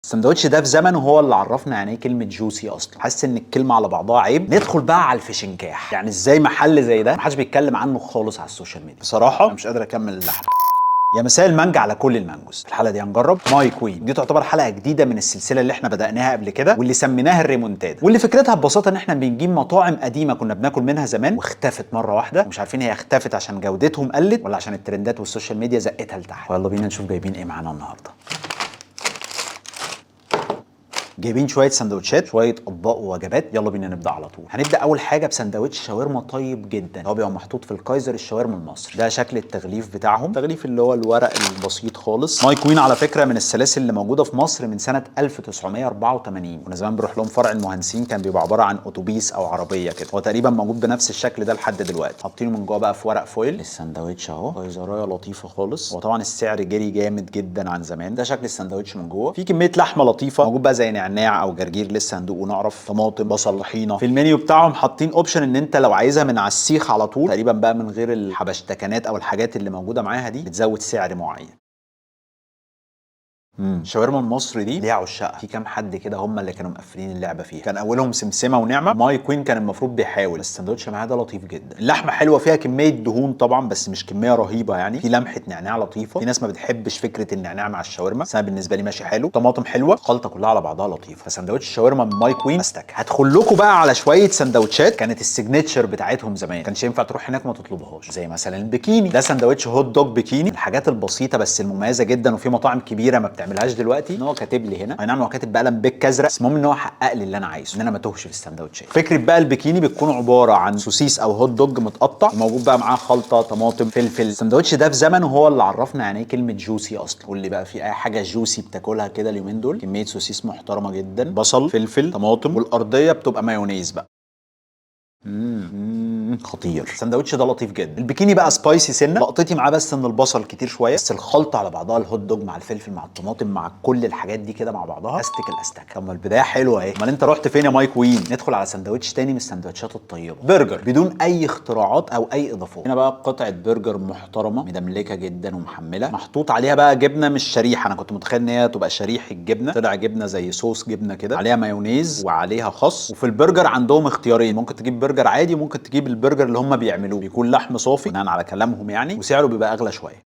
السندوتش ده في زمنه هو اللي عرفنا يعني ايه كلمه جوسي اصلا. حاسس ان الكلمه على بعضها عيب. ندخل بقى على الفشنكاح. يعني ازاي محل زي ده محدش بيتكلم عنه خالص على السوشيال ميديا؟ بصراحه انا مش قادر اكمل اللحم. يا مساء المانجا على كل المانجوز. الحلقه دي هنجرب ماي كوين. دي تعتبر حلقه جديده من السلسله اللي احنا بدأناها قبل كده واللي سميناها الريمونتادا، واللي فكرتها ببساطه ان احنا بنجيب مطاعم قديمه كنا بناكل منها زمان واختفت مره واحده، ومش عارفين هي اختفت عشان جودتهم قلت ولا عشان الترندات والسوشيال ميديا زقتها لتحت. يلا بينا نشوف جايبين ايه معانا النهارده. جايبين شويه سندوتشات، شويه اطباق ووجبات. يلا بينا نبدا على طول. هنبدا اول حاجه بسندوتش شاورما طيب جدا، هو بيبقى محطوط في الكايزر الشاورما المصري. ده شكل التغليف بتاعهم، التغليف اللي هو الورق البسيط خالص. ماي كوين على فكره من السلاسل اللي موجوده في مصر من سنه 1984. كنا زمان بنروح لهم فرع المهندسين، كان بيبقى عباره عن اتوبيس او عربيه كده. هو تقريبا موجود بنفس الشكل ده لحد دلوقتي. حاطينه من جوه بقى في ورق فويل. السندوتش اهو كايزرايه لطيفه خالص. هو طبعا السعر جري جامد جدا عن زمان. ده شكل السندوتش من جوه. في كميه لحمه لطيفه موجود بقى زي نعناع او جرجير، لسه هندوق ونعرف. طماطم، بصل، طحينه. في المنيو بتاعهم حاطين اوبشن ان انت لو عايزها من على السيخ على طول تقريبا بقى من غير الحبشتكنات او الحاجات اللي موجوده معاها دي، بتزود سعر معين. الشاورما المصري دي ليها عشاقها. في كام حد كده هم اللي كانوا مقفلين اللعبه فيها. كان اولهم سمسمه ونعمه. ماي كوين كان المفروض بيحاول، بس السندوتش معاه ده لطيف جدا. اللحمه حلوه، فيها كميه دهون طبعا بس مش كميه رهيبه يعني. في لمحه نعناع لطيفه. في ناس ما بتحبش فكره النعناع مع الشاورما، بس انا بالنسبه لي ماشي حلو. طماطم حلوه، الخلطه كلها على بعضها لطيفه. فسندوتش الشاورما من ماي كوين استك. هدخل لكم بقى على شويه سندوتشات كانت السيجنتشر بتاعتهم زمان، كانش ينفع تروح هناك ما تطلبهاش، زي مثلا البيكيني. ده سندوتش هوت دوج بيكيني، الحاجات البسيطه بس المميزه جدا، وفي مطاعم كبيره ما بتعملهاش دلوقتي. هو كاتب لي هنا، اي نعم هو كاتب بقلم بيك ازرق، بس المهم ان هو حقق لي اللي انا عايزه، ان انا ما توهش في السندوتشات. فكره بقى البيكيني بتكون عباره عن سوسيس او هوت دوج متقطع، وموجود بقى معاه خلطه، طماطم، فلفل. السندوتش ده في زمنه هو اللي عرفنا يعني ايه كلمه جوسي اصلا. قول لي بقى في اي حاجه جوسي بتاكلها كده اليومين دول؟ كميه سوسيس محترمه جدا، بصل، فلفل، طماطم، والارضيه بتبقى مايونيز بقى. خطير. السندوتش ده لطيف جدا. البيكيني بقى سبايسي سنه، لقطتي معاه بس ان البصل كتير شويه، بس الخلطه على بعضها، الهوت دوج مع الفلفل مع الطماطم مع كل الحاجات دي كده مع بعضها، استك الاستك. اما البدايه حلوه اهي. امال انت رحت فين يا ماي كوين؟ ندخل على سندوتش تاني من السندوتشات الطيبه، برجر بدون اي اختراعات او اي اضافات. هنا بقى قطعه برجر محترمه مدملكه جدا ومحمله، محطوط عليها بقى جبنه مش شريحه. انا كنت متخيل ان هي تبقى شريحه الجبنه، طلع جبنه زي صوص جبنه كده، عليها مايونيز وعليها خس. وفي البرجر عندهم اختيارين، ممكن تجيب برجر عادي، ممكن تجيب البرجر اللي هم بيعملوه بيكون لحم صافي بناء على كلامهم يعني، وسعره بيبقى اغلى شويه.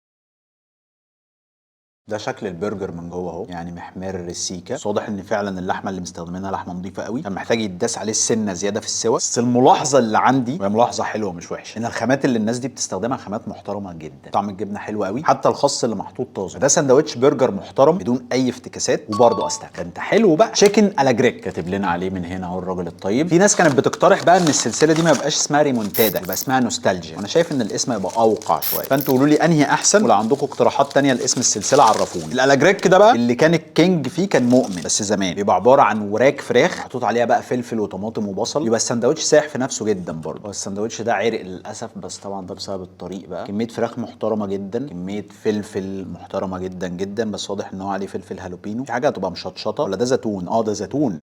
ده شكل البرجر من جوه اهو، يعني محمر السيكه، بس واضح ان فعلا اللحمه اللي مستخدمينها لحمه نظيفه قوي، كان محتاج يتداس عليه السنه زياده في السوا. بس الملاحظه اللي عندي، وهي ملاحظه حلوه مش وحشه، ان الخامات اللي الناس دي بتستخدمها خامات محترمه جدا. طعم الجبنه حلو قوي، حتى الخس اللي محطوط طازه. ده سندوتش برجر محترم بدون اي افتكاسات، وبرده استك. ده انت حلو بقى. تشيكن الا جريك كاتب لنا عليه من هنا اهو الراجل الطيب. في ناس كانت بتقترح بقى ان السلسله دي ما يبقاش اسمها ريمونتادا، يبقى اسمها نوستالجيا، وانا شايف ان الاسم يبقى اوقع شويه. فانتوا قولوا لي انهي احسن، ولو عندكم اقتراحات تانية لاسم السلسله عرفوني. الالا جريك كده بقى اللي كان الكينج فيه كان مؤمن، بس زمان بيبقى عباره عن وراك فراخ محطوط عليها بقى فلفل وطماطم وبصل، يبقى السندوتش سايح في نفسه جدا برضه. هو السندوتش ده عرق للاسف، بس طبعا ده بسبب الطريق بقى. كميه فراخ محترمه جدا، كميه فلفل محترمه جدا جدا، بس واضح ان هو عليه فلفل هالوبينو. في حاجه هتبقى مشطشطه ولا ده زيتون؟ ده زيتون.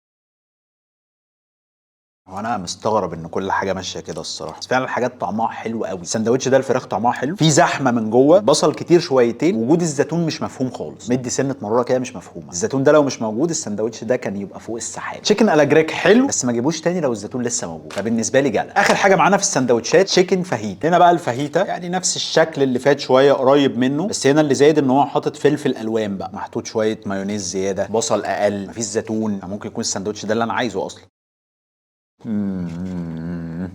وانا مستغرب ان كل حاجه ماشيه كده الصراحه، بس فعلا الحاجات طعمها حلو قوي. السندوتش ده الفراخ طعمها حلو، في زحمه من جوه، بصل كتير شويتين، وجود الزيتون مش مفهوم خالص، مدي سنه مراره كده مش مفهومه. الزيتون ده لو مش موجود السندوتش ده كان يبقى فوق السحاب. تشيكن الا جريك حلو، بس ما جيبوش تاني لو الزيتون لسه موجود، فبالنسبه لي جلا. اخر حاجه معانا في السندوتشات تشيكن فاهيتا. هنا بقى الفاهيتا يعني نفس الشكل اللي فات شويه، قريب منه، بس هنا اللي زايد ان هو حاطط فلفل الوان بقى، محطوط شويه مايونيز زياده، بصل اقل، مفيش زيتون. ممكن يكون السندوتش ده اللي انا عايزه اصلا.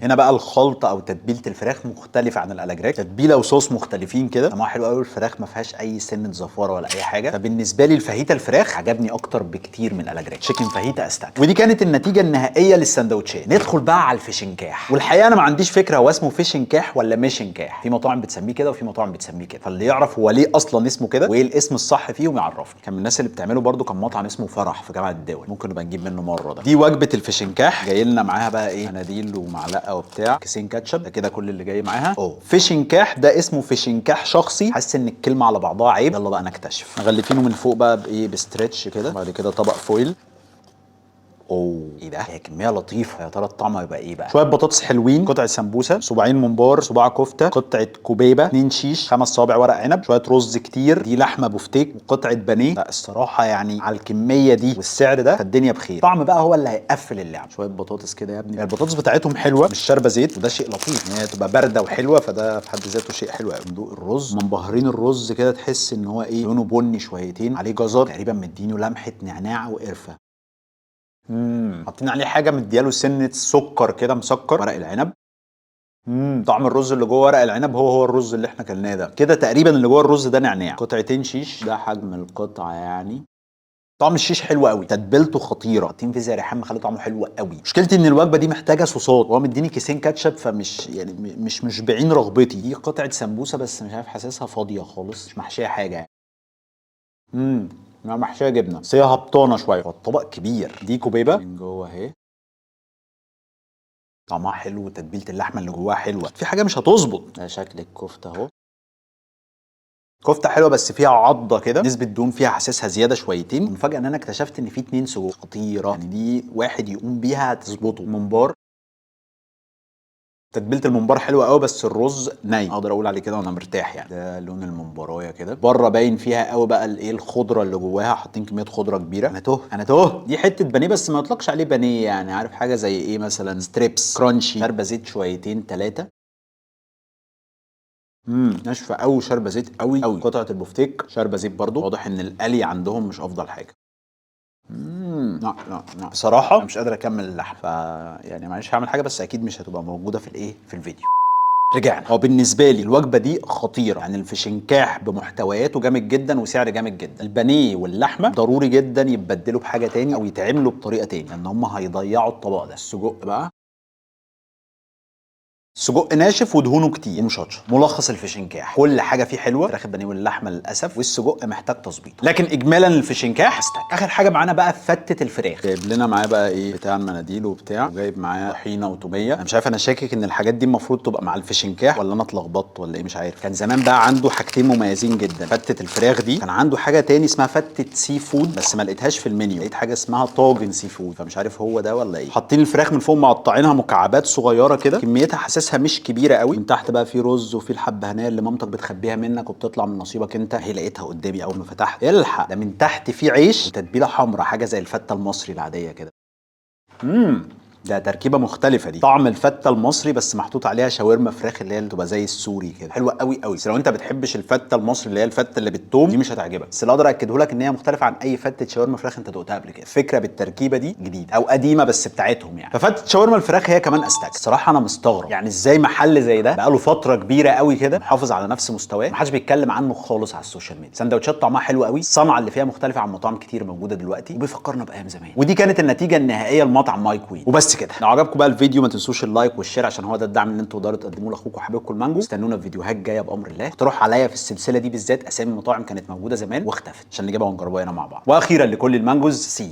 هنا بقى الخلطه او تتبيله الفراخ مختلفه عن الالاجراك، تتبيله وصوص مختلفين كده، طعمها حلو قوي. الفراخ ما فيهاش اي سنه زفاره ولا اي حاجه، فبالنسبه لي الفاهيتا الفراخ عجبني اكتر بكتير من الالاجراك. تشيكن فاهيتا استك. ودي كانت النتيجه النهائيه للسندوتشات. ندخل بقى على الفشنكاح، والحقيقه انا ما عنديش فكره هو اسمه فشنكاح ولا ميشنكاح. في مطاعم بتسميه كده وفي مطاعم بتسميه كده، فاللي يعرف هو ليه اصلا اسمه كده وايه الاسم الصح فيهم يعرفني. كان من الناس اللي بتعمله برده كان مطعم اسمه فرح في جامعه الدول، ممكن نبقى نجيب منه مره. ده دي وجبه الفشنكاح، جاي لنا معاها بقى ايه، مناديل ومعلقه وبتاع، كيسين كاتشب، ده كده كل اللي جاي معاها. فيشنكاح ده اسمه فيشنكاح شخصي، حاسس ان الكلمه على بعضها عيب. يلا بقى نكتشف. مغلفينه من فوق بقى بايه، بستريتش كده، بعد كده طبق فويل. اوه ايه ده؟ هي كميه لطيفه. يا ترى الطعم هيبقى ايه بقى؟ شويه بطاطس حلوين، قطعه سمبوسه، صباعين ممبار، صباع كفته، قطعه كوبيبه، 2 شيش، 5 صوابع ورق عنب، شويه رز كتير، دي لحمه بوفتيك، وقطعه بانيه. لا الصراحه يعني على الكميه دي والسعر ده فالدنيا بخير. الطعم بقى هو اللي هيقفل اللعب. شويه بطاطس كده يا ابني، البطاطس بتاعتهم حلوه مش شاربه زيت، وده شيء لطيف ان هي تبقى بارده وحلوه، فده في حد ذاته شيء حلو قوي. ندوق الرز، منبهرين الرز كده، تحس ان هو ايه، لونه بني شويتين، عليه جزر تقريبا مدينه لمحه نعناع وقرفه. حاطين عليه حاجه مدياله سنه سكر كده مسكر، ورق العنب. طعم الرز اللي جوه ورق العنب هو الرز اللي احنا كلناه ده كده تقريبا. اللي جوه الرز ده نعناع. قطعتين شيش، ده حجم القطعه يعني. طعم الشيش حلو قوي، تتبيلته خطيره، حاطين فيه زي ريحان مخلي طعمه حلو قوي. مشكلتي ان الوجبه دي محتاجه صوصات، وهو مديني كيسين كاتشب، فمش يعني مش مشبعين رغبتي. دي قطعه سمبوسه بس مش عارف، حاسسها فاضيه خالص، مش محشيه حاجه يعني. لا محشيه جبنه بس هي هبطانه شويه، والطبق كبير. دي كوبيبه من جوه اهي، طعمها حلو، وتتبيله اللحمه اللي جواها حلوه. في حاجه مش هتظبط. ده شكل الكفته اهو، كفته حلوه بس فيها عضه كده، نسبه دهون فيها حاسسها زياده شويتين. المفاجاه ان انا اكتشفت ان في 2 سجق، خطيره يعني، دي واحد يقوم بيها هتظبطه. ممبار، تتبيله الممبار حلوه قوي بس الرز ني، اقدر اقول عليه كده وانا مرتاح يعني. ده لون الممبرايه كده، بره باين فيها قوي بقى الايه، الخضره اللي جواها، حاطين كميه خضره كبيره. انا تهت. دي حته بانيه بس ما يطلقش عليه بانيه يعني، عارف حاجه زي ايه مثلا، ستريبس كرانشي، شاربه زيت شويتين 3. ناشفه قوي، شاربه زيت قوي قوي. قطعه البفتيك شاربه زيت برضو، واضح ان القلي عندهم مش افضل حاجه. لا بصراحه انا مش قادر اكمل اللحم، يعني معلش هعمل حاجه بس اكيد مش هتبقى موجوده في الايه، في الفيديو. رجعنا. هو بالنسبه لي الوجبه دي خطيره يعني، الفشنكاح بمحتوياته جامد جدا وسعر جامد جدا. البانيه واللحمه ضروري جدا يتبدلوا بحاجه تاني او يتعملوا بطريقه تاني، لان هم هيضيعوا الطبق ده. السجق بقى، سجق ناشف ودهونه كتير ومشطشط. ملخص الفشنكاح، كل حاجه فيه حلوه، فراخ البانيه واللحمه للاسف، والسجق محتاج تظبيط، لكن اجمالا الفشنكاح استك. اخر حاجه معانا بقى فتة الفراخ. جايب لنا معاه بقى ايه، بتاع المناديل وبتاع، وجايب معاه طحينه وتوميه. انا مش عارف، انا شاكك ان الحاجات دي المفروض تبقى مع الفشنكاح، ولا انا اتلخبطت ولا ايه، مش عارف. كان زمان بقى عنده حاجتين مميزين جدا، فتة الفراخ دي، كان عنده حاجه تاني اسمها فتة سي فود بس ما لقيتهاش في المنيو، لقيت حاجه اسمها طاجن سي فود، فمش عارف هو ده ولا ايه. حاطين الفراخ من فوق مقطعينها مكعبات صغيره كده، كميتها حاسسها مش كبيره قوي. من تحت بقى في رز، وفي الحبهانيه اللي مامتك بتخبيها منك وبتطلع من نصيبك انت، هي لقيتها قدامي اول ما فتحت. الحق ده من تحت في عيش وتتبيله حمراء، حاجه زي الفته المصري العاديه كده. ده تركيبه مختلفه دي، طعم الفته المصري بس محطوط عليها شاورما فراخ اللي هي اللي تبقى زي السوري كده، حلوه قوي قوي. بس لو انت بتحبش الفته المصري اللي هي الفته اللي بالثوم دي مش هتعجبك، بس اللي اقدر اكده لك ان هي مختلفه عن اي فته شاورما فراخ انت دقتها قبل كده. الفكره بالتركيبه دي جديده او قديمه بس بتاعتهم يعني. ففته شاورما الفراخ هي كمان استك. الصراحه انا مستغرب يعني ازاي محل زي ده بقاله فتره كبيره قوي كده محافظ على نفس مستواه، محدش بيتكلم عنه خالص على السوشيال ميديا. سندوتشات طعمها حلو قوي، الصنعه اللي فيها مختلفه عن مطاعم كتير موجوده دلوقتي، وبيفكرنا بايام زمان. ودي كانت النتيجه النهائيه لمطعم ماي كوين. وبس كده. لو عجبكم بقى الفيديو ما تنسوش اللايك والشير، عشان هو ده الدعم اللي انتوا تقدروا تقدموه لاخوكم وحبيبكم المانجو. استنونا في فيديوهات جايه بامر الله. اقترحوا عليا في السلسله دي بالذات اسامي مطاعم كانت موجوده زمان واختفت، عشان نجيبها ونجربها هنا مع بعض. واخيرا لكل المانجوز، سي يو.